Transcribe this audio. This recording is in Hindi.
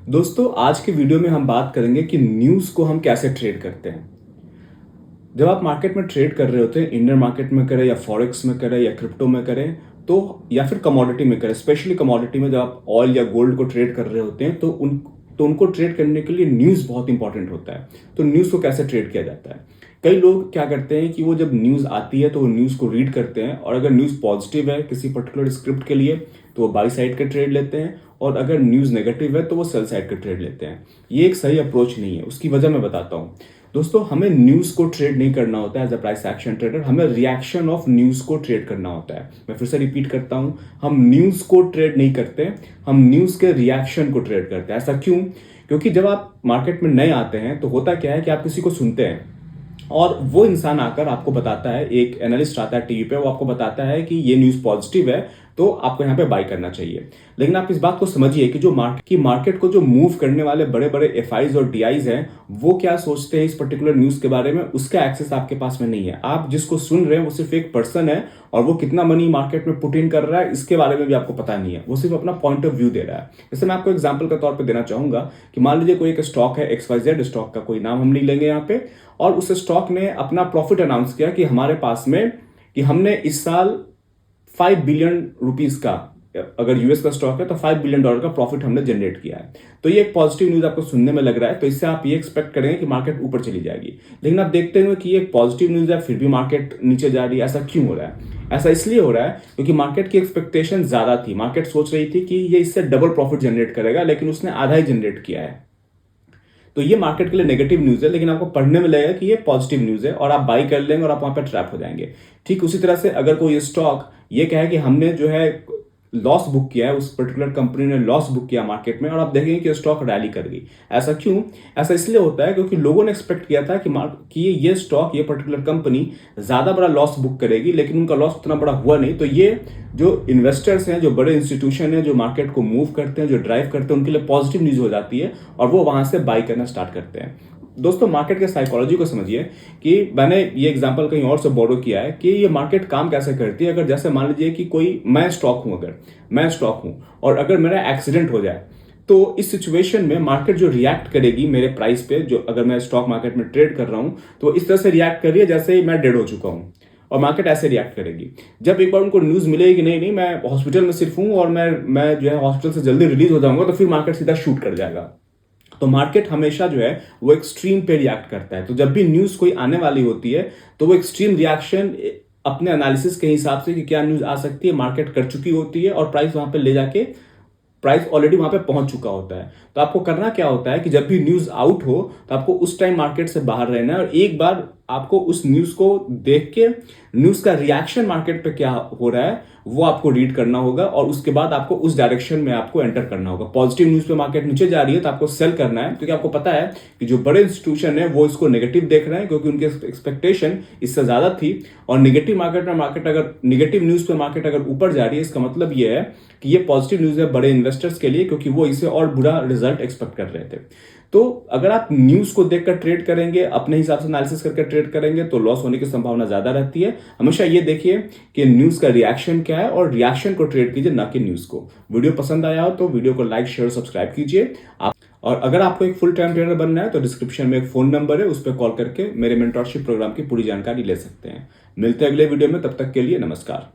दोस्तों आज के वीडियो में हम बात करेंगे कि न्यूज़ को हम कैसे ट्रेड करते हैं। जब आप मार्केट में ट्रेड कर रहे होते हैं, इंडियन मार्केट में करें या फॉरेक्स में करें या क्रिप्टो में करें, तो या फिर कमोडिटी में करें, स्पेशली कमोडिटी में जब आप ऑयल या गोल्ड को ट्रेड कर रहे होते हैं तो उनको ट्रेड करने के लिए न्यूज़ बहुत इंपॉर्टेंट होता है। तो न्यूज़ को कैसे ट्रेड किया जाता है? कई लोग क्या करते हैं कि वो जब न्यूज़ आती है तो वो न्यूज़ को रीड करते हैं, और अगर न्यूज़ पॉजिटिव है किसी पर्टिकुलर स्क्रिप्ट के लिए तो वो बाई साइड का ट्रेड लेते हैं, और अगर न्यूज़ नेगेटिव है तो वो सेल साइड का ट्रेड लेते हैं। ये एक सही अप्रोच नहीं है। उसकी वजह मैं बताता हूँ। दोस्तों, हमें न्यूज़ को ट्रेड नहीं करना होता है as a price action trader, हमें रिएक्शन ऑफ न्यूज़ को ट्रेड करना होता है। मैं फिर से रिपीट करता हूँ, हम न्यूज़ को ट्रेड नहीं करते, हम न्यूज़ के रिएक्शन को ट्रेड करते हैं। ऐसा क्यों? क्योंकि जब आप मार्केट में नए आते हैं तो होता क्या है कि आप किसी को सुनते हैं और वो इंसान आकर आपको बताता है, एक एनालिस्ट आता है टीवी पे, वो आपको बताता है कि ये न्यूज़ पॉजिटिव है तो आपको यहाँ पे बाय करना चाहिए। लेकिन आप इस बात को समझिए कि जो मार्केट को जो मूव करने वाले बड़े बड़े एफआईज और डीआईज हैं, वो क्या सोचते हैं इस पर्टिकुलर न्यूज़ के बारे में, उसका एक्सेस आपके पास में नहीं है। आप जिसको सुन रहे हैं वो सिर्फ एक पर्सन है, और वो कितना मनी मार्केट में पुट इन कर रहा है इसके बारे में भी आपको पता नहीं है। वो सिर्फ अपना पॉइंट ऑफ व्यू दे रहा है। जैसे मैं आपको एग्जाम्पल के तौर पर देना चाहूंगा कि मान लीजिए कोई एक स्टॉक है, XYZ स्टॉक का कोई नाम हम नहीं लेंगे यहाँ पे, और उस स्टॉक ने अपना प्रॉफिट अनाउंस किया कि हमारे पास में कि हमने इस साल 5 बिलियन रुपीस का, अगर यूएस का स्टॉक है तो $5 बिलियन का प्रॉफिट हमने जनरेट किया है। तो ये एक पॉजिटिव न्यूज आपको सुनने में लग रहा है, तो इससे आप ये एक्सपेक्ट करेंगे कि मार्केट ऊपर चली जाएगी। लेकिन आप देखते हैं कि ये एक पॉजिटिव न्यूज है, फिर भी मार्केट नीचे जा रही है। ऐसा क्यों हो रहा है? ऐसा इसलिए हो रहा है क्योंकि मार्केट की एक्सपेक्टेशन ज्यादा थी। मार्केट सोच रही थी कि ये इससे डबल प्रॉफिट जनरेट करेगा, लेकिन उसने आधा ही जनरेट किया है। तो ये मार्केट के लिए नेगेटिव न्यूज है, लेकिन आपको पढ़ने में लगेगा कि ये पॉजिटिव न्यूज है, और आप बाई कर लेंगे और आप वहां पर ट्रैप हो जाएंगे। ठीक उसी तरह से अगर कोई स्टॉक ये कहे कि हमने जो है लॉस बुक किया है, उस पर्टिकुलर कंपनी ने लॉस बुक किया मार्केट में, और आप देखेंगे कि स्टॉक रैली कर गई। ऐसा क्यों? ऐसा इसलिए होता है क्योंकि लोगों ने एक्सपेक्ट किया था कि ये स्टॉक, ये पर्टिकुलर कंपनी ज्यादा बड़ा लॉस बुक करेगी, लेकिन उनका लॉस उतना बड़ा हुआ नहीं। तो ये जो इन्वेस्टर्स हैं, जो बड़े इंस्टीट्यूशन हैं, जो मार्केट को मूव करते हैं, जो ड्राइव करते हैं, उनके लिए पॉजिटिव न्यूज हो जाती है और वो वहां से बाई करना स्टार्ट करते हैं। दोस्तों, मार्केट के साइकोलॉजी को समझिए कि मैंने ये एग्जांपल कहीं और से बोरो किया है कि ये मार्केट काम कैसे करती है। अगर जैसे मान लीजिए कि कोई मैं स्टॉक हूं और अगर मेरा एक्सीडेंट हो जाए, तो इस सिचुएशन में मार्केट जो रिएक्ट करेगी मेरे प्राइस पे, जो अगर मैं स्टॉक मार्केट में ट्रेड कर रहा हूं तो इस तरह से रिएक्ट कर रही है जैसे ही मैं डेड हो चुका हूं, और मार्केट ऐसे रिएक्ट करेगी। जब एक बार उनको न्यूज मिलेगी कि नहीं मैं हॉस्पिटल में सिर्फ हूं और मैं जो है हॉस्पिटल से जल्दी रिलीज हो जाऊंगा, तो फिर मार्केट सीधा शूट कर जाएगा। तो मार्केट हमेशा जो है वो एक्सट्रीम पे रिएक्ट करता है। तो जब भी न्यूज कोई आने वाली होती है तो वो एक्सट्रीम रिएक्शन अपने एनालिसिस के हिसाब से कि क्या न्यूज आ सकती है, मार्केट कर चुकी होती है, और प्राइस वहां पे ले जाके प्राइस ऑलरेडी वहां पे पहुंच चुका होता है। तो आपको करना क्या होता है कि जब भी न्यूज आउट हो तो आपको उस टाइम मार्केट से बाहर रहना है, और एक बार आपको उस न्यूज को देख के न्यूज का रिएक्शन मार्केट पे क्या हो रहा है वो आपको रीड करना होगा, और उसके बाद आपको उस डायरेक्शन में आपको एंटर करना होगा। पॉजिटिव न्यूज पे मार्केट नीचे जा रही है तो आपको सेल करना है, क्योंकि आपको पता है कि जो बड़े इंस्टीट्यूशन है वो इसको नेगेटिव देख रहे हैं, क्योंकि उनकी एक्सपेक्टेशन इससे ज्यादा थी। और नेगेटिव न्यूज पे मार्केट अगर ऊपर जा रही है, इसका मतलब ये है कि ये पॉजिटिव न्यूज है बड़े इन्वेस्टर्स के लिए, क्योंकि वो इसे और बुरा रिजल्ट एक्सपेक्ट कर रहे थे। तो अगर आप न्यूज को देखकर ट्रेड करेंगे, अपने हिसाब से एनालिसिस करके ट्रेड करेंगे, तो लॉस होने की संभावना ज्यादा रहती है। हमेशा ये देखिए कि न्यूज का रिएक्शन क्या है, और रिएक्शन को ट्रेड कीजिए, ना कि न्यूज को। वीडियो पसंद आया हो तो वीडियो को लाइक, शेयर, सब्सक्राइब कीजिए। और अगर आपको एक फुल टाइम ट्रेडर बनना है तो डिस्क्रिप्शन में एक फोन नंबर है, उस पर कॉल करके मेरे मेंटरशिप प्रोग्राम की पूरी जानकारी ले सकते हैं। मिलते हैं अगले वीडियो में, तब तक के लिए नमस्कार।